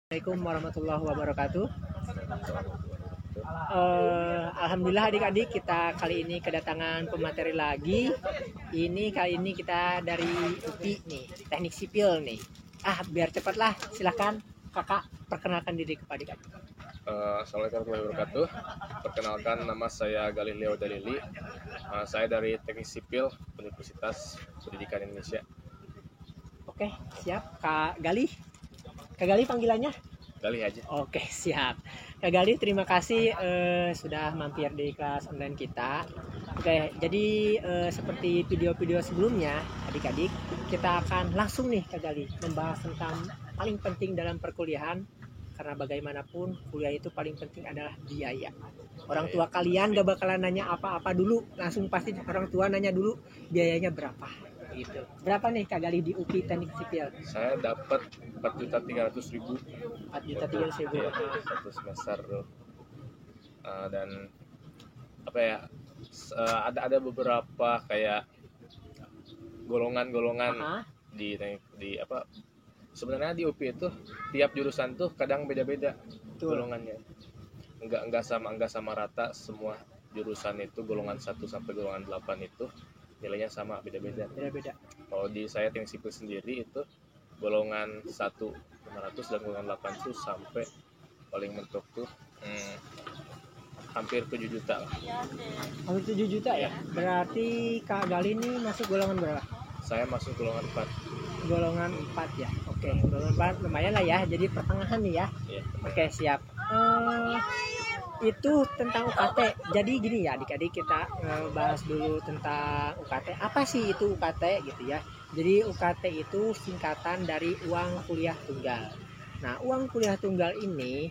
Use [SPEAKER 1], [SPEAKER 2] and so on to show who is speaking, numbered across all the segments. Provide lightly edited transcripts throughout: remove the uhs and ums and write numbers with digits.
[SPEAKER 1] Assalamualaikum warahmatullahi wabarakatuh. Alhamdulillah adik-adik, kita kali ini kedatangan pemateri lagi. Kali ini kita dari UPI nih, teknik sipil nih. Biar cepatlah, silakan kakak perkenalkan diri kepada adik-adik.
[SPEAKER 2] Assalamualaikum warahmatullahi wabarakatuh. Perkenalkan, nama saya Galileo Dalili. Saya dari Teknik Sipil Universitas Pendidikan Indonesia.
[SPEAKER 1] Oke, siap. Kak Gali panggilannya?
[SPEAKER 2] Gali aja.
[SPEAKER 1] Oke, siap. Kak Gali, terima kasih sudah mampir di kelas online kita. Oke, jadi seperti video-video sebelumnya, adik-adik, kita akan langsung nih Kak Gali membahas tentang paling penting dalam perkuliahan. Karena bagaimanapun kuliah itu paling penting adalah biaya. Orang tua kalian gak bakalan nanya apa-apa dulu, langsung pasti orang tua nanya dulu biayanya berapa. Gitu. Berapa nih Kak Gali di UPI Teknik Sipil?
[SPEAKER 2] Saya dapat 4.300.000.
[SPEAKER 1] 4.300.000
[SPEAKER 2] satu semester. Dan apa ya? Ada beberapa kayak golongan-golongan di apa? Sebenarnya di UPI itu tiap jurusan tuh kadang beda-beda golongannya. Enggak sama rata semua jurusan itu golongan 1 sampai golongan 8 itu nilainya sama, beda-beda. Kalau di saya teknik sipil sendiri itu golongan 1 500 dan golongan 8 itu sampai paling mentok tuh hampir 7 juta lah.
[SPEAKER 1] Hampir 7 juta ya? Berarti Kak Gali ini masuk golongan berapa?
[SPEAKER 2] Saya masuk golongan 4.
[SPEAKER 1] Golongan 4 ya? Oke, golongan 4 lumayan lah ya, jadi pertengahan nih ya.
[SPEAKER 2] Iya.
[SPEAKER 1] Oke, siap. Itu tentang UKT. Jadi gini ya adik-adik, kita bahas dulu tentang UKT. Apa sih itu UKT gitu ya? Jadi UKT itu singkatan dari uang kuliah tunggal. Nah, uang kuliah tunggal ini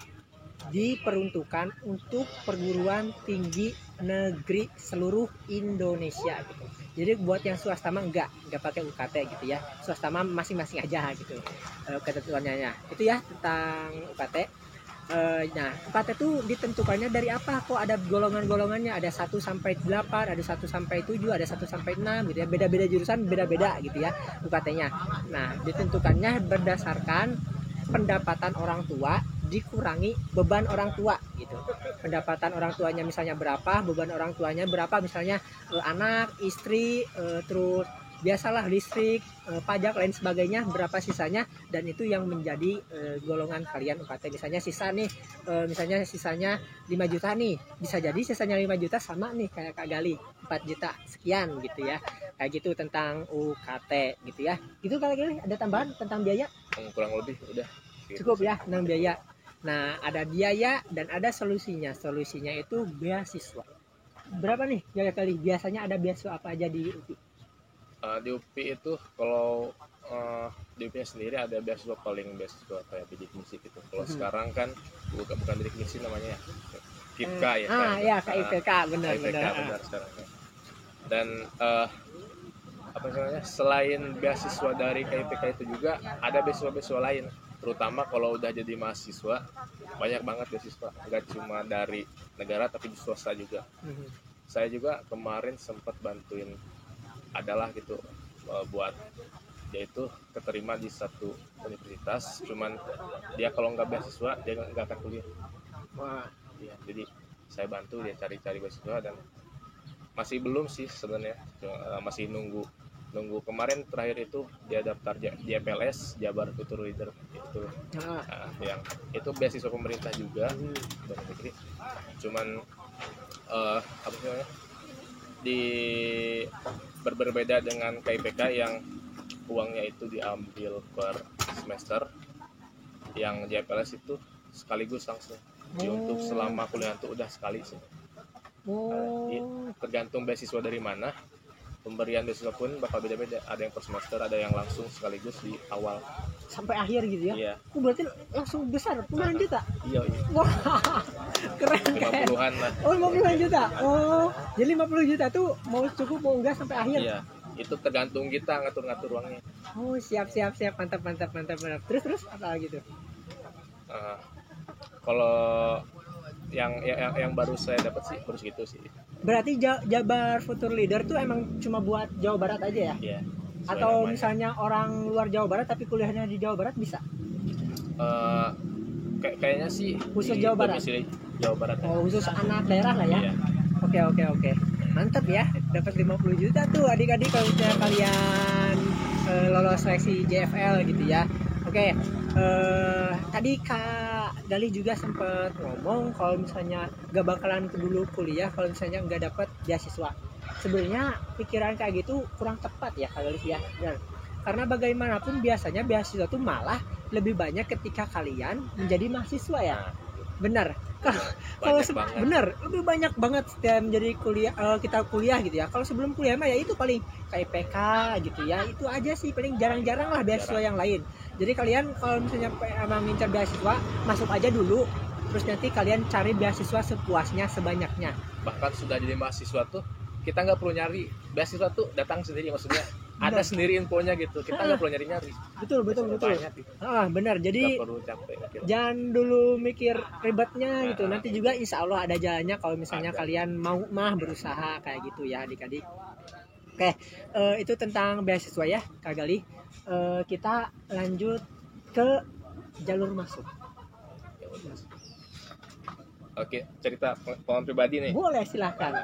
[SPEAKER 1] diperuntukkan untuk perguruan tinggi negeri seluruh Indonesia gitu. Jadi buat yang swasta mah enggak pakai UKT gitu ya. Swasta mah masing-masing aja gitu ketentuannya. Itu ya tentang UKT. Nah, UKT itu ditentukannya dari apa? Kok ada golongan-golongannya? Ada 1 sampai 8, ada 1 sampai 7, ada 1 sampai 6 gitu ya. Beda-beda jurusan, beda-beda gitu ya UKT-nya. Nah, ditentukannya berdasarkan pendapatan orang tua dikurangi beban orang tua gitu. Pendapatan orang tuanya misalnya berapa, beban orang tuanya berapa, misalnya anak, istri, terus biasalah listrik, pajak lain sebagainya, berapa sisanya, dan itu yang menjadi golongan kalian UKT. Misalnya sisa nih, misalnya sisanya 5 juta nih, bisa jadi sisanya 5 juta sama nih kayak Kak Gali 4 juta sekian gitu ya. Kayak gitu tentang UKT gitu ya. Gitu Kak Gali, ada tambahan tentang biaya?
[SPEAKER 2] Kurang lebih udah
[SPEAKER 1] cukup ya tentang biaya. Nah, ada biaya dan ada solusinya. Solusinya itu beasiswa. Berapa nih Kak Gali? Biasanya ada beasiswa apa aja di UPI?
[SPEAKER 2] Di UPI itu kalau di UPI sendiri ada beasiswa kayak bidik misi gitu. Kalau sekarang kan bukan bidik misi namanya ya, KIPK ya.
[SPEAKER 1] KIPK benar
[SPEAKER 2] sekarang. Dan apa namanya, selain beasiswa dari KIPK itu juga ada beasiswa lain, terutama kalau udah jadi mahasiswa banyak banget beasiswa, nggak cuma dari negara tapi di swasta juga. Saya juga kemarin sempat bantuin adalah gitu, buat dia itu keterima di satu universitas, cuman dia kalau nggak beasiswa dia nggak akan kuliah. Ya, jadi saya bantu dia cari beasiswa dan masih belum sih sebenarnya, masih nunggu kemarin terakhir itu dia daftar di JPLS, Jabar Future Leader itu. Yang itu beasiswa pemerintah juga dari negeri, cuman apa namanya, berbeda dengan KIPK yang uangnya itu diambil per semester. Yang JPLS itu sekaligus langsung. Untuk selama kuliah itu udah sekali sih. Tergantung beasiswa dari mana, pemberian beasiswa pun bakal beda-beda. Ada yang per semester, ada yang langsung sekaligus di awal
[SPEAKER 1] sampai akhir gitu ya.
[SPEAKER 2] Iya.
[SPEAKER 1] Berarti langsung besar, puluhan juta.
[SPEAKER 2] Iya.
[SPEAKER 1] Wah, keren.
[SPEAKER 2] 50-an lah.
[SPEAKER 1] 50-an juta. Jadi 50 juta tuh mau cukup mau enggak sampai akhir.
[SPEAKER 2] Iya. Itu tergantung kita ngatur uangnya.
[SPEAKER 1] Siap. Mantap. Terus apa lagi tuh?
[SPEAKER 2] Kalau yang baru saya dapat sih baru segitu sih.
[SPEAKER 1] Berarti Jabar Future Leader tuh emang cuma buat Jawa Barat aja ya?
[SPEAKER 2] Iya.
[SPEAKER 1] Atau namanya, misalnya orang luar Jawa Barat tapi kuliahnya di Jawa Barat bisa?
[SPEAKER 2] kayaknya sih
[SPEAKER 1] Khusus
[SPEAKER 2] di
[SPEAKER 1] Jawa Barat?
[SPEAKER 2] domisili Jawa Barat ya.
[SPEAKER 1] Oh, khusus anak daerah lah ya.
[SPEAKER 2] Iya.
[SPEAKER 1] Oke. Mantap ya, dapat 50 juta tuh adik-adik kalau misalnya kalian lolos seleksi JFL gitu ya. Oke, tadi Kak Gali juga sempat ngomong kalau misalnya gak bakalan dulu kuliah kalau misalnya nggak dapat beasiswa. Sebenarnya pikiran kayak gitu kurang tepat ya Kak Gali ya. Benar. Karena bagaimanapun biasanya beasiswa tuh malah lebih banyak ketika kalian menjadi mahasiswa ya.
[SPEAKER 2] Nah,
[SPEAKER 1] Benar. Kalau
[SPEAKER 2] banyak banget.
[SPEAKER 1] benar lebih banyak banget setiap menjadi kuliah kita kuliah gitu ya. Kalau sebelum kuliah mah ya itu paling kayak PK gitu ya. Itu aja sih paling jarang-jarang lah beasiswa yang lain. Jadi kalian kalau misalnya emang ngincar beasiswa masuk aja dulu. Terus nanti kalian cari beasiswa sepuasnya sebanyaknya.
[SPEAKER 2] Bahkan sudah jadi mahasiswa tuh kita nggak perlu nyari beasiswa tuh datang sendiri, maksudnya ada sendiri infonya gitu, kita nggak perlu nyari.
[SPEAKER 1] Betul.
[SPEAKER 2] Banyak gitu.
[SPEAKER 1] Benar. Jadi
[SPEAKER 2] Nggak perlu capek gitu.
[SPEAKER 1] jangan dulu mikir ribetnya gitu. Nanti juga insya Allah ada jalannya kalau misalnya
[SPEAKER 2] Ada.
[SPEAKER 1] kalian mau berusaha kayak gitu ya adik-adik. Oke, itu tentang beasiswa ya Kak Gali. Kita lanjut ke jalur masuk.
[SPEAKER 2] Oke, cerita pengalaman pribadi nih.
[SPEAKER 1] Boleh silahkan.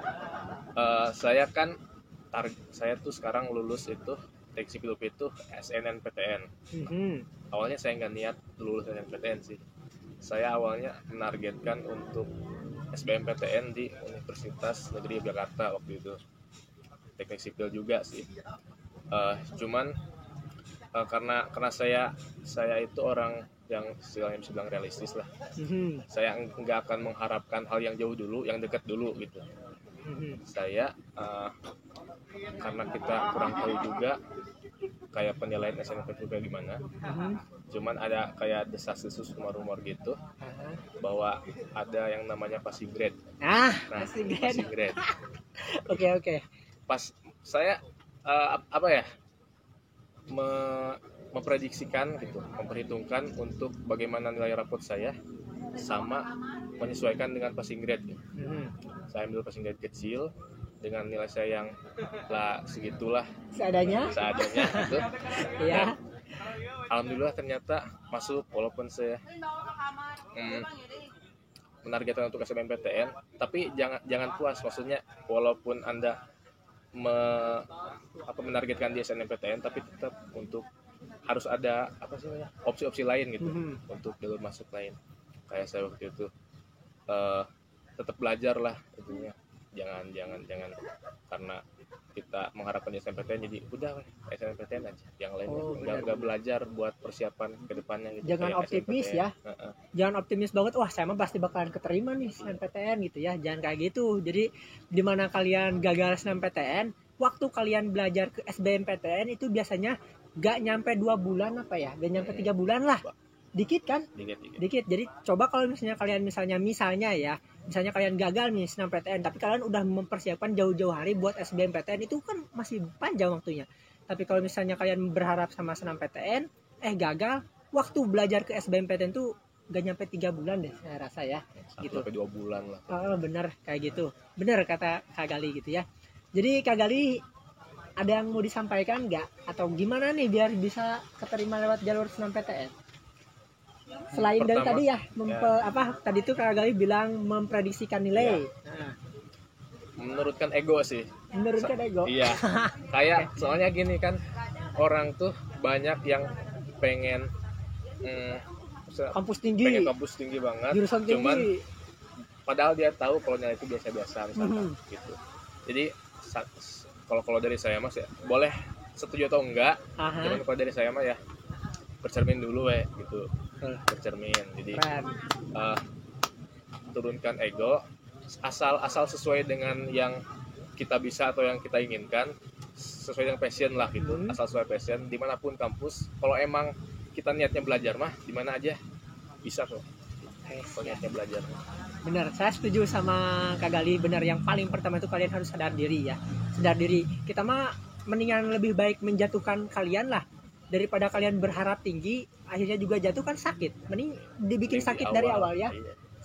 [SPEAKER 2] Saya kan saya tuh sekarang lulus itu teknik sipil itu SNMPTN.
[SPEAKER 1] Mhm.
[SPEAKER 2] Awalnya saya nggak niat lulus SNMPTN sih. Saya awalnya menargetkan untuk SBMPTN di Universitas Negeri Jakarta waktu itu. Teknik sipil juga sih. Cuman karena saya itu orang yang istilahnya bisa bilang realistis lah.
[SPEAKER 1] Mhm.
[SPEAKER 2] Saya nggak akan mengharapkan hal yang jauh dulu, yang dekat dulu gitu.
[SPEAKER 1] Mhm.
[SPEAKER 2] Saya karena kita kurang tahu juga kayak penilaian SNMPTN juga gimana.
[SPEAKER 1] Mhm.
[SPEAKER 2] Cuman ada kayak desas-desus rumor-rumor gitu
[SPEAKER 1] Aha.
[SPEAKER 2] bahwa ada yang namanya passing grade.
[SPEAKER 1] Nah,
[SPEAKER 2] Nah,
[SPEAKER 1] passing grade.
[SPEAKER 2] passing grade.
[SPEAKER 1] Oke.
[SPEAKER 2] Pas saya apa ya memprediksikan gitu, memperhitungkan untuk bagaimana nilai rapot saya sama menyesuaikan dengan passing grade gitu.
[SPEAKER 1] Mhm.
[SPEAKER 2] Saya ambil passing grade kecil dengan nilai saya yang lah segitulah
[SPEAKER 1] Seadanya?
[SPEAKER 2] gitu.
[SPEAKER 1] Iya.
[SPEAKER 2] Alhamdulillah ternyata masuk walaupun saya menargetkan untuk SBMPTN, tapi jangan puas, maksudnya walaupun Anda menargetkan di SNMPTN tapi tetap untuk harus ada apa sih namanya opsi-opsi lain gitu untuk jalur masuk lain. Kayak saya waktu itu tetap belajar lah itunya. Jangan karena kita mengharapkan SNMPTN jadi udah SNMPTN aja, yang lain nggak belajar buat persiapan ke depannya gitu.
[SPEAKER 1] Jangan optimis ya. Jangan optimis banget, wah saya mah pasti bakalan keterima nih SNMPTN gitu ya. Jangan kayak gitu. Jadi dimana kalian gagal SNMPTN, waktu kalian belajar ke SBMPTN itu biasanya gak nyampe 2 bulan apa ya, gak nyampe 3 bulan lah. Dikit kan? Dikit. Jadi coba kalau misalnya kalian misalnya kalian gagal nih SNMPTN, tapi kalian udah mempersiapkan jauh-jauh hari buat SBMPTN, itu kan masih panjang waktunya. Tapi kalau misalnya kalian berharap sama SNMPTN, gagal, waktu belajar ke SBMPTN tuh gak nyampe 3 bulan deh saya rasa ya. Gitu.
[SPEAKER 2] Sampai 2 bulan lah.
[SPEAKER 1] Bener kayak gitu. Bener kata Kak Gali gitu ya. Jadi Kak Gali ada yang mau disampaikan nggak? Atau gimana nih biar bisa keterima lewat jalur SNMPTN? Selain dari tadi ya, tadi tuh Kak Gali bilang memprediksikan nilai. Nah,
[SPEAKER 2] menurutkan ego sih.
[SPEAKER 1] menurunkan ego.
[SPEAKER 2] Iya. Kayak soalnya gini kan, orang tuh banyak yang pengen
[SPEAKER 1] Kampus tinggi,
[SPEAKER 2] kampus tinggi banget.
[SPEAKER 1] jurusan tinggi.
[SPEAKER 2] Cuman padahal dia tahu kalau nilai itu biasa-biasa misalkan gitu. Jadi kalau dari saya mas ya boleh setuju atau enggak. Cuman kalau dari saya mah ya bercermin dulu gitu. Bercermin. Jadi turunkan ego, asal sesuai dengan yang kita bisa atau yang kita inginkan, sesuai dengan passion lah gitu. Asal sesuai passion dimanapun kampus. Kalau emang kita niatnya belajar mah dimana aja bisa kok. Kalau niatnya belajar.
[SPEAKER 1] Benar, saya setuju sama Kak Gali. Benar, yang paling pertama itu kalian harus sadar diri ya. Sadar diri. Kita mah mendingan lebih baik menjatuhkan kalian lah daripada kalian berharap tinggi akhirnya juga jatuh, kan sakit. Mending dibikin sakit dari awal ya.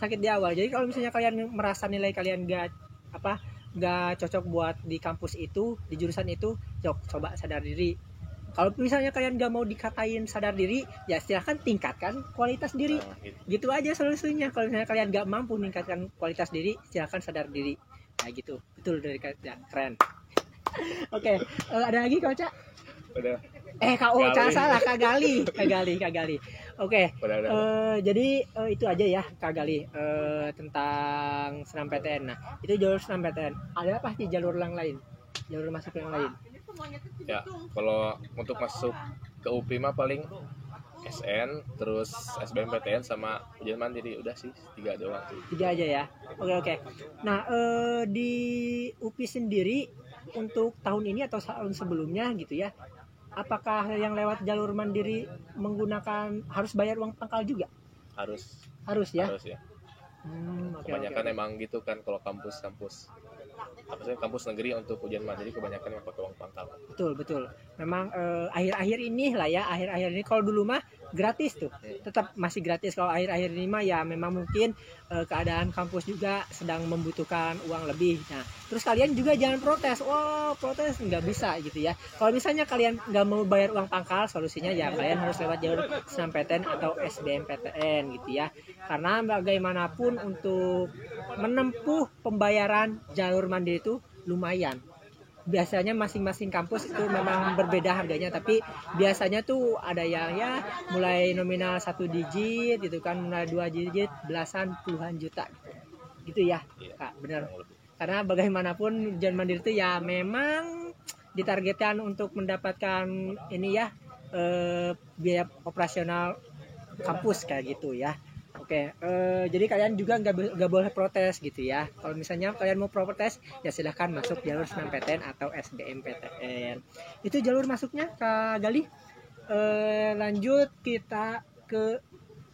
[SPEAKER 1] Sakit di awal. Jadi kalau misalnya kalian merasa nilai kalian gak cocok buat di kampus itu, di jurusan itu, coba sadar diri. Kalau misalnya kalian nggak mau dikatain sadar diri, ya silahkan tingkatkan kualitas diri.
[SPEAKER 2] Nah, gitu.
[SPEAKER 1] Gitu aja solusinya. Kalau misalnya kalian nggak mampu meningkatkan kualitas diri, silahkan sadar diri. Nah gitu, betul dari ya, keren. Oke, ada lagi Kak Ocha?
[SPEAKER 2] Udah.
[SPEAKER 1] Kak Ocha
[SPEAKER 2] Gali.
[SPEAKER 1] salah, Kak Gali. Oke,
[SPEAKER 2] Udah.
[SPEAKER 1] jadi itu aja ya Kak Gali tentang senam PTN. Nah, itu jalur senam PTN. Ada apa sih jalur yang lain? Jalur masuk yang lain?
[SPEAKER 2] Ya, kalau untuk masuk ke UPI mah paling SN, terus SBMPTN sama ujian mandiri, udah sih 3 doang.
[SPEAKER 1] 3 aja ya. Oke. Nah, di UPI sendiri untuk tahun ini atau tahun sebelumnya gitu ya, apakah yang lewat jalur mandiri menggunakan harus bayar uang pangkal juga?
[SPEAKER 2] Harus
[SPEAKER 1] ya.
[SPEAKER 2] ya. Kebanyakan emang gitu kan kalau kampus kampus negeri untuk ujian mandiri kebanyakan yang pakai uang pangkal.
[SPEAKER 1] Betul. Memang akhir-akhir ini kalau dulu mah gratis tuh, tetap masih gratis. Kalau akhir-akhir ini mah ya memang mungkin keadaan kampus juga sedang membutuhkan uang lebih. Nah, terus kalian juga jangan protes. Protes nggak bisa gitu ya. Kalau misalnya kalian nggak mau bayar uang pangkal, solusinya ya kalian harus lewat jalur SNMPTN atau SBMPTN gitu ya. Karena bagaimanapun untuk menempuh pembayaran jalur mandiri itu lumayan. Biasanya masing-masing kampus itu memang berbeda harganya, tapi biasanya tuh ada yang ya mulai nominal 1 digit gitu kan, mulai 2 digit, belasan puluhan juta gitu ya Kak, benar. Karena bagaimanapun ujian mandiri itu ya memang ditargetkan untuk mendapatkan ini ya biaya operasional kampus kayak gitu ya. Oke, jadi kalian juga nggak boleh protes gitu ya. Kalau misalnya kalian mau protes, ya silahkan masuk jalur SNMPTN atau SBMPTN. Itu jalur masuknya Kak Gali. Lanjut kita ke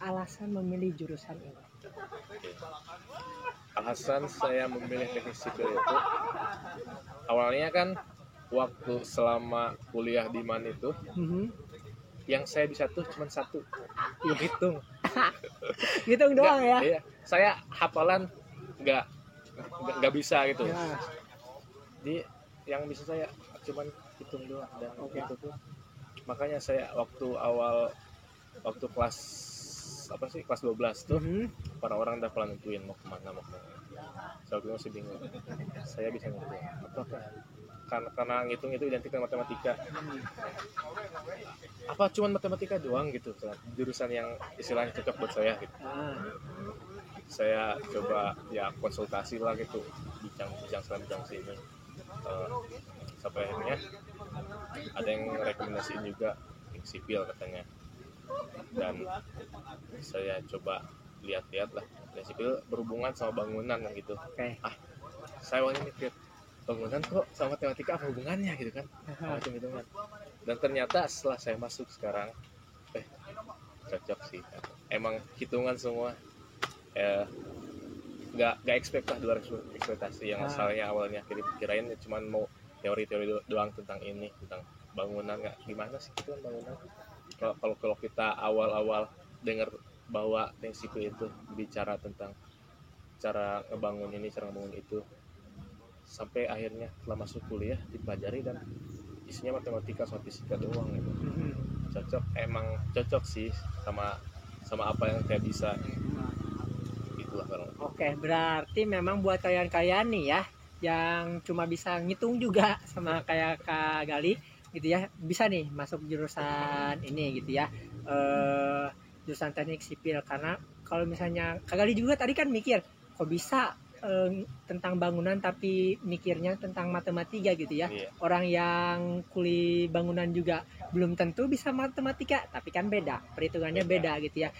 [SPEAKER 1] alasan memilih jurusan ini.
[SPEAKER 2] Alasan saya memilih teknik sipil itu awalnya kan waktu selama kuliah di MAN itu yang saya bisa tuh cuma satu, hitung.
[SPEAKER 1] Hitung doang ya.
[SPEAKER 2] Iya. Saya hafalan nggak bisa gitu.
[SPEAKER 1] Ya.
[SPEAKER 2] Jadi yang bisa saya cuma hitung doang dan itu tuh. Makanya saya waktu kelas kelas 12 tuh orang-orang udah pada nentuin mau kemana. Saya masih bingung. Saya bisa ngitung apakah karena ngitung itu identik dengan matematika. Apa cuman matematika doang gitu, jurusan yang istilahnya cocok buat saya gitu. Saya coba ya konsultasi lah gitu, bincang sini. Sampai akhirnya ada yang rekomendasiin juga sipil katanya. Dan saya coba lihat-lihat lah, sipil berhubungan sama bangunan gitu. Saya awalnya mikir bangunan kok sama matematika apa hubungannya gitu kan, hitung-hitungan. Dan ternyata setelah saya masuk sekarang cocok sih, emang hitungan semua. Nggak expect lah, luar ekspektasi. Yang asalnya awalnya kirain cuma mau teori-teori doang tentang ini, tentang bangunan. Nggak gimana sih itu kan bangunan. Kalau kita awal-awal dengar bahwa teknik sipil itu bicara tentang cara ngebangun ini, cara ngebangun itu, sampai akhirnya setelah masuk kuliah dipelajari dan isinya matematika sama fisika doang gitu. Emang cocok sih sama apa yang saya bisa. Itulah kalau.
[SPEAKER 1] Oke, berarti memang buat kalian nih ya yang cuma bisa ngitung juga sama kayak Kak Gali gitu ya, bisa nih masuk jurusan ini gitu ya, jurusan teknik sipil. Karena kalau misalnya Kak Gali juga tadi kan mikir kok bisa tentang bangunan tapi mikirnya tentang matematika gitu ya. Orang yang kuli bangunan juga belum tentu bisa matematika, tapi kan beda, perhitungannya beda gitu ya.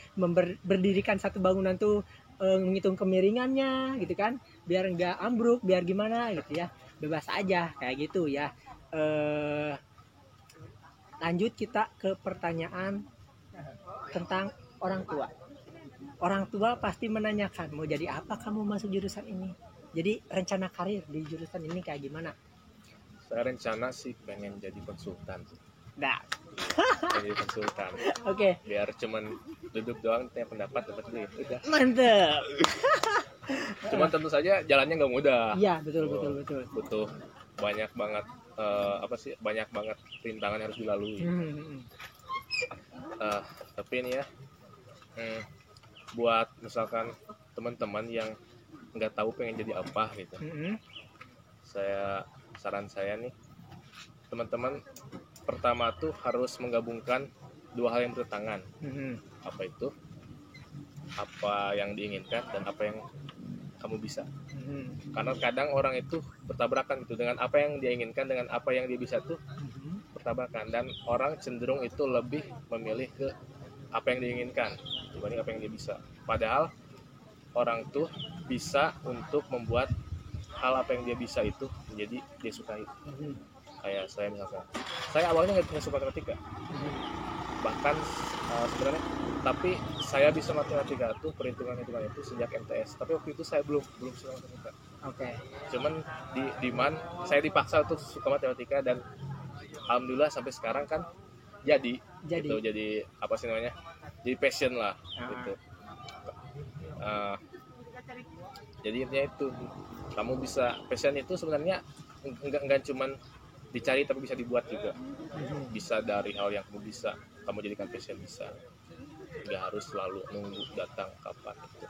[SPEAKER 1] Berdirikan satu bangunan tuh menghitung kemiringannya gitu kan, biar nggak ambruk, biar gimana gitu ya, bebas aja kayak gitu ya. Lanjut kita ke pertanyaan tentang orang tua. Orang tua pasti menanyakan, mau jadi apa kamu masuk jurusan ini? Jadi rencana karir di jurusan ini kayak gimana?
[SPEAKER 2] Saya rencana sih pengen jadi konsultan.
[SPEAKER 1] Jadi
[SPEAKER 2] konsultan.
[SPEAKER 1] Oke.
[SPEAKER 2] Biar cuman duduk doang, tanya pendapat, dapat duit. Udah.
[SPEAKER 1] Mantep.
[SPEAKER 2] Cuman tentu saja jalannya nggak mudah.
[SPEAKER 1] Iya, betul.
[SPEAKER 2] Butuh banyak banget banyak banget rintangan yang harus dilalui. Tapi ini ya, buat misalkan teman-teman yang nggak tahu pengen jadi apa gitu, saran saya nih, teman-teman pertama tuh harus menggabungkan dua hal yang bertentangan. Apa itu? Apa yang diinginkan dan apa yang kamu bisa. Karena kadang orang itu bertabrakan gitu, dengan apa yang dia inginkan dengan apa yang dia bisa tuh bertabrakan, dan orang cenderung itu lebih memilih ke apa yang diinginkan dibanding apa yang dia bisa. Padahal orang tuh bisa untuk membuat hal apa yang dia bisa itu menjadi dia sukai. Kayak saya misalkan, saya awalnya nggak suka matematika, bahkan sebenarnya, tapi saya bisa matematika tuh, perhitungan itu sejak MTS. Tapi waktu itu saya belum suka matematika. Cuman di man saya dipaksa untuk suka matematika, dan alhamdulillah sampai sekarang kan jadi gitu, jadi apa sih namanya, jadi passion lah gitu. Jadi intinya itu, kamu bisa, passion itu sebenarnya enggak cuman dicari tapi bisa dibuat juga. Bisa dari hal yang kamu bisa kamu jadikan passion, bisa, nggak harus selalu nunggu datang kapan itu.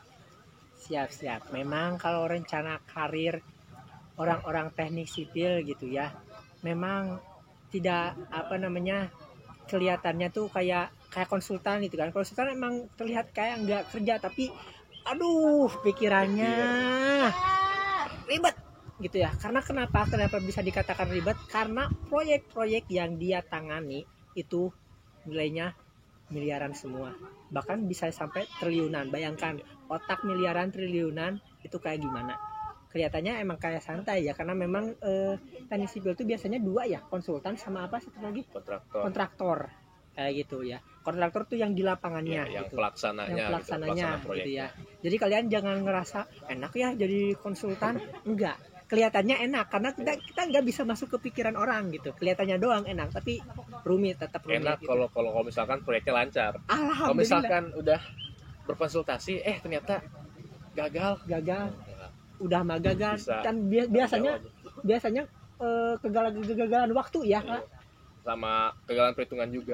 [SPEAKER 1] Siap. Memang kalau rencana karir orang-orang teknik sipil gitu ya, memang tidak kelihatannya tuh kayak konsultan gitu kan. Konsultan emang terlihat kayak nggak kerja, tapi aduh pikirannya ribet gitu ya. Karena kenapa bisa dikatakan ribet? Karena proyek-proyek yang dia tangani itu nilainya miliaran semua, bahkan bisa sampai triliunan. Bayangkan otak miliaran triliunan itu kayak gimana. Kelihatannya emang kayak santai ya, karena memang teknik sipil itu biasanya dua ya, konsultan sama apa satu lagi, kontraktor kayak gitu ya. Kontraktor tuh yang di lapangannya
[SPEAKER 2] ya, yang
[SPEAKER 1] gitu,
[SPEAKER 2] pelaksananya
[SPEAKER 1] gitu ya. Jadi kalian jangan ngerasa enak ya jadi konsultan, enggak. Kelihatannya enak karena kita nggak bisa masuk ke pikiran orang gitu. Kelihatannya doang enak, tapi tetap rumit.
[SPEAKER 2] Enak
[SPEAKER 1] gitu.
[SPEAKER 2] kalau misalkan proyeknya lancar. Kalau
[SPEAKER 1] Alhamdulillah.
[SPEAKER 2] misalkan udah berkonsultasi ternyata gagal. Udah
[SPEAKER 1] mah gagal.
[SPEAKER 2] Bisa,
[SPEAKER 1] dan biasanya kegagalan waktu ya.
[SPEAKER 2] Sama kegagalan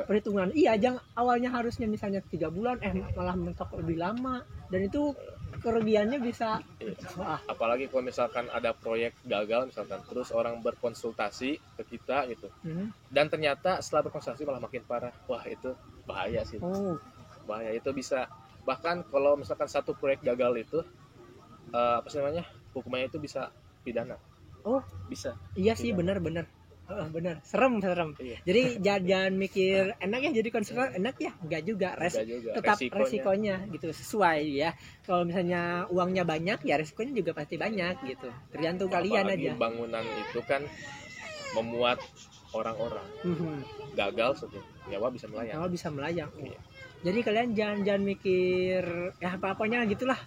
[SPEAKER 2] perhitungan
[SPEAKER 1] iya, awalnya harusnya misalnya 3 bulan malah mentok lebih lama, dan itu kerugiannya bisa
[SPEAKER 2] apalagi kalau misalkan ada proyek gagal misalkan, terus orang berkonsultasi ke kita gitu, dan ternyata setelah berkonsultasi malah makin parah. Wah, itu bahaya sih. Bahaya itu, bisa bahkan kalau misalkan satu proyek gagal itu hukumannya itu bisa pidana. Bisa.
[SPEAKER 1] Iya sih, benar serem. Iya. Jadi jangan mikir enak ya jadi konsultan, enak ya enggak juga, tetap resikonya gitu sesuai ya. Kalau misalnya uangnya banyak ya resikonya juga pasti banyak gitu, tergantung kalian aja.
[SPEAKER 2] Bangunan itu kan memuat orang-orang. Gagal nyawa bisa melayang. Iya.
[SPEAKER 1] Jadi kalian jangan mikir ya apa-apanya gitulah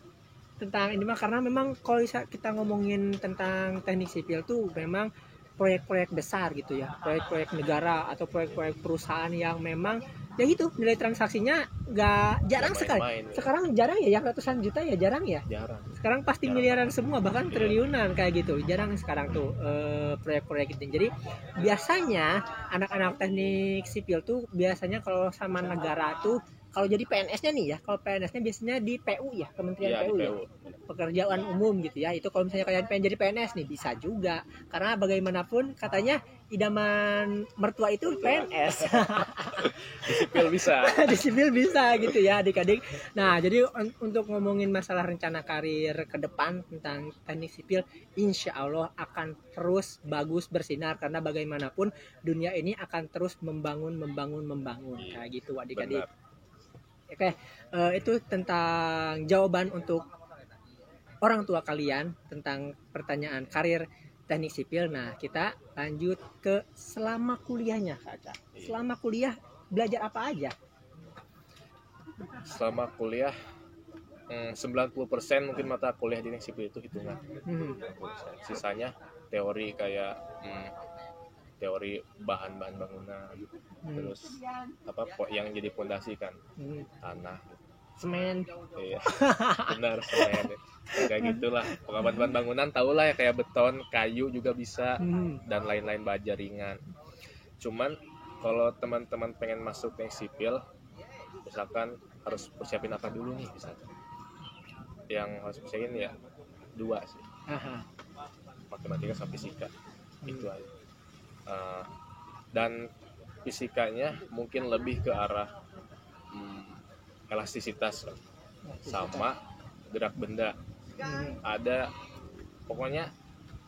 [SPEAKER 1] tentang ini mah, karena memang kalau kita ngomongin tentang teknik sipil tuh memang proyek-proyek besar gitu ya, proyek-proyek negara atau proyek-proyek perusahaan yang memang ya gitu nilai transaksinya jarang sekali. Sekarang jarang ya, yang ratusan juta ya jarang. Sekarang pasti miliaran semua, bahkan triliunan kayak gitu. Jarang sekarang tuh proyek-proyek itu. Jadi biasanya anak-anak teknik sipil tuh biasanya kalau sama negara tuh, kalau jadi PNS-nya nih ya, kalau PNS-nya biasanya di PU ya, Kementerian PU ya, pekerjaan umum gitu ya. Itu kalau misalnya kalian pengen jadi PNS nih bisa juga, karena bagaimanapun katanya idaman mertua itu PNS. Di sipil bisa gitu ya adik-adik. Nah, jadi untuk ngomongin masalah rencana karir ke depan tentang teknik sipil, insya Allah akan terus bagus bersinar, karena bagaimanapun dunia ini akan terus membangun kayak gitu adik-adik. Oke, itu tentang jawaban untuk orang tua kalian tentang pertanyaan karir teknik sipil. Nah, kita lanjut ke selama kuliahnya, Kak. Selama kuliah belajar apa aja?
[SPEAKER 2] Selama kuliah 90% mungkin mata kuliah di teknik sipil itu hitungan. Sisanya teori, kayak teori bahan-bahan bangunan, terus yang jadi fondasi kan tanah,
[SPEAKER 1] semen.
[SPEAKER 2] Iya, benar, semen. kayak gitulah. Bahan bangunan tau lah ya, kayak beton, kayu juga bisa, dan lain-lain baja ringan. Cuman kalau teman-teman pengen masuk yang sipil, misalkan harus persiapin apa dulu nih, misalkan yang harus persiapin ya 2 sih, matematika sama fisika. Itu aja. Dan fisikanya mungkin lebih ke arah elastisitas sama gerak benda. Ada pokoknya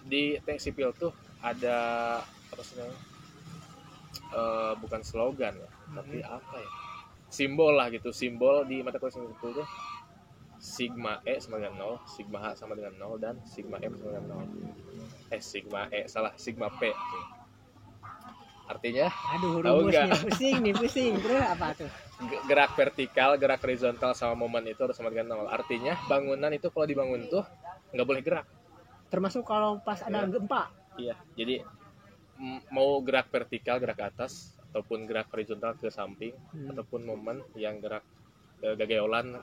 [SPEAKER 2] di teknik sipil tuh ada apa sih namanya, bukan slogan ya, tapi apa ya, simbol lah gitu. Simbol di mata kuliah itu tuh sigma E sama dengan 0, sigma H sama dengan 0, dan sigma M sama dengan 0. Sigma E salah, sigma P. Artinya,
[SPEAKER 1] aduh,
[SPEAKER 2] tahu nggak?
[SPEAKER 1] Pusing. Terus apa tuh?
[SPEAKER 2] Gerak vertikal, gerak horizontal sama momen itu harus sama dengan 0. Artinya bangunan itu kalau dibangun tuh nggak boleh gerak.
[SPEAKER 1] Termasuk kalau pas ada gempa.
[SPEAKER 2] Iya, jadi mau gerak vertikal, gerak ke atas, ataupun gerak horizontal ke samping, ataupun momen yang gerak gegeolan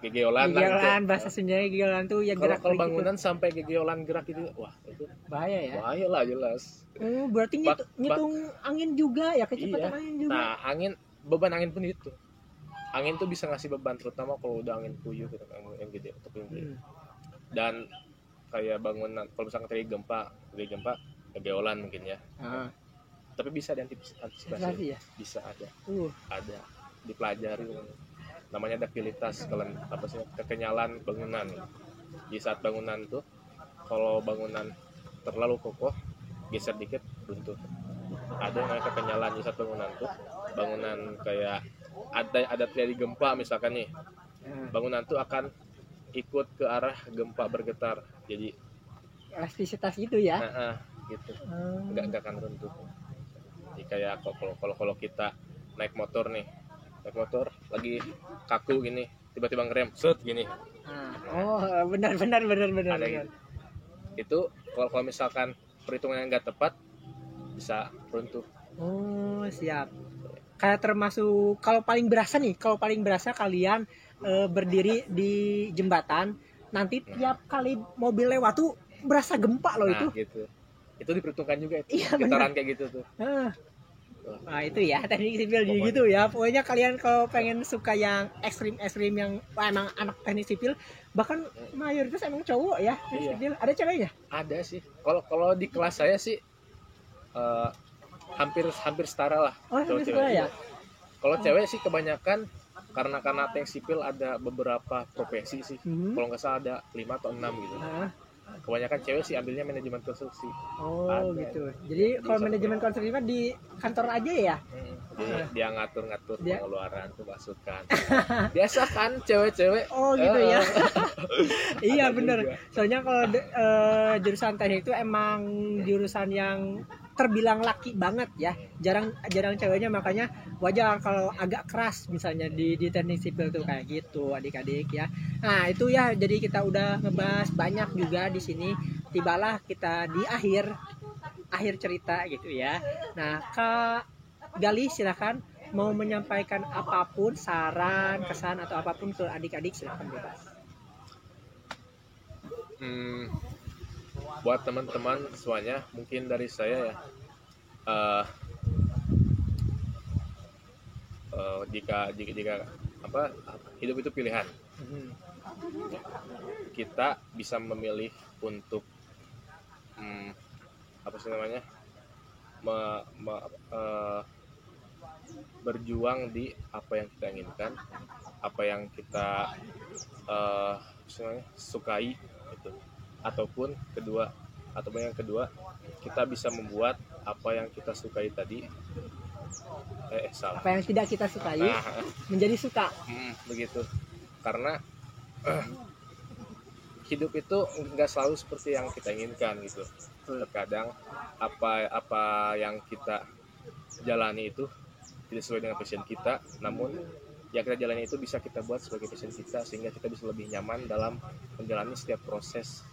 [SPEAKER 1] bahasa Sundanya gegeolan tuh yang gerak.
[SPEAKER 2] Kalau bangunan gitu, sampai gegeolan gerak itu, wah itu
[SPEAKER 1] bahaya ya.
[SPEAKER 2] Bahaya lah jelas.
[SPEAKER 1] Berarti ngitung angin juga ya, kecepatan angin juga.
[SPEAKER 2] Nah, beban angin pun itu. Angin tuh bisa ngasih beban, terutama kalau udah angin puyuh gitu, yang gede atau yang gede. Dan kayak bangunan, kalau misalkan terjadi gempa, gegeolan mungkin ya. Tapi bisa diantisipasi ya? Bisa ada. Ada dipelajari. Namanya ductilitas, kekenyalan bangunan. Di saat bangunan tuh, kalau bangunan terlalu kokoh, geser dikit runtuh. Ada yang namanya kekenyalan di saat bangunan tuh. Bangunan kayak ada terjadi gempa misalkan nih, bangunan tuh akan ikut ke arah gempa bergetar. Jadi
[SPEAKER 1] elastisitas itu ya.
[SPEAKER 2] Gitu. Enggak akan runtuh. Jadi kayak kalau kita naik motor lagi kaku gini, tiba-tiba ngerem set gini.
[SPEAKER 1] Benar.
[SPEAKER 2] Ada gitu. Itu kalau misalkan perhitungannya nggak tepat bisa runtuh.
[SPEAKER 1] Siap. Kayak termasuk kalau paling berasa kalian berdiri di jembatan, nanti tiap kali mobil lewat tuh berasa gempa loh.
[SPEAKER 2] Itu diperhitungkan juga itu.
[SPEAKER 1] Iya,
[SPEAKER 2] getaran kayak gitu tuh.
[SPEAKER 1] Nah itu ya teknik sipil gitu ya. Pokoknya kalian kalau pengen suka yang ekstrim yang emang anak teknik sipil, bahkan mayoritas emang cowok ya teknik sipil. Ada ceweknya? Ada
[SPEAKER 2] sih. Kalau di kelas saya sih hampir setara lah.
[SPEAKER 1] Hampir setara ya.
[SPEAKER 2] Kalau cewek sih kebanyakan karena teknik sipil ada beberapa profesi sih. Kalau nggak salah ada 5 atau 6 gitu. Kebanyakan cewek sih ambilnya manajemen konstruksi.
[SPEAKER 1] Gitu. Jadi kalau manajemen konstruksi mah di kantor aja ya?
[SPEAKER 2] Dia ngatur pengeluaran, pemasukan. Biasa kan cewek-cewek.
[SPEAKER 1] Gitu ya. Iya bener. Soalnya kalau jurusan teknik itu emang jurusan yang terbilang laki banget ya, jarang ceweknya, makanya wajar kalau agak keras misalnya di teknik sipil tuh kayak gitu adik-adik ya. Nah itu ya, jadi kita udah ngebahas banyak juga di sini, tibalah kita di akhir cerita gitu ya. Nah Kak Gali silakan mau menyampaikan apapun, saran, kesan atau apapun ke adik-adik, silakan bebas.
[SPEAKER 2] Buat teman-teman semuanya, mungkin dari saya ya, jika hidup itu pilihan, kita bisa memilih untuk berjuang di apa yang kita inginkan, apa yang kita sukai gitu. Ataupun yang kedua kita bisa membuat apa yang kita sukai tadi
[SPEAKER 1] apa yang tidak kita sukai menjadi suka.
[SPEAKER 2] Begitu. Karena hidup itu nggak selalu seperti yang kita inginkan gitu. Terkadang apa yang kita jalani itu tidak sesuai dengan passion kita, namun yang kita jalani itu bisa kita buat sebagai passion kita, sehingga kita bisa lebih nyaman dalam menjalani setiap proses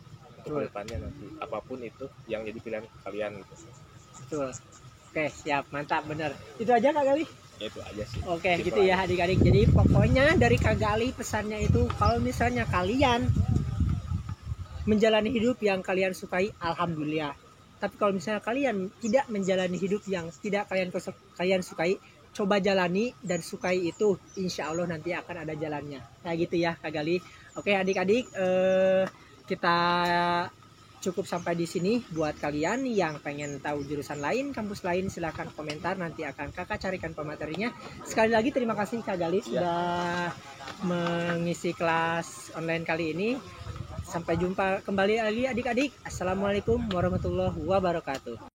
[SPEAKER 2] untuk kedepannya nanti, apapun itu yang jadi pilihan kalian gitu.
[SPEAKER 1] Betul. Oke, siap, mantap, bener. Itu aja Kak Gali?
[SPEAKER 2] Ya, itu aja sih.
[SPEAKER 1] Oke, gitu ya adik-adik. Jadi pokoknya dari Kak Gali pesannya itu, kalau misalnya kalian menjalani hidup yang kalian sukai, alhamdulillah. Tapi kalau misalnya kalian tidak menjalani hidup yang tidak kalian sukai, coba jalani dan sukai itu, insya Allah nanti akan ada jalannya. Kayak gitu ya Kak Gali. Oke adik-adik, kita cukup sampai di sini. Buat kalian yang pengen tahu jurusan lain, kampus lain, silahkan komentar, nanti akan kakak carikan pematerinya. Sekali lagi terima kasih Kak Gali sudah mengisi kelas online kali ini. Sampai jumpa kembali lagi adik-adik. Assalamualaikum warahmatullahi wabarakatuh.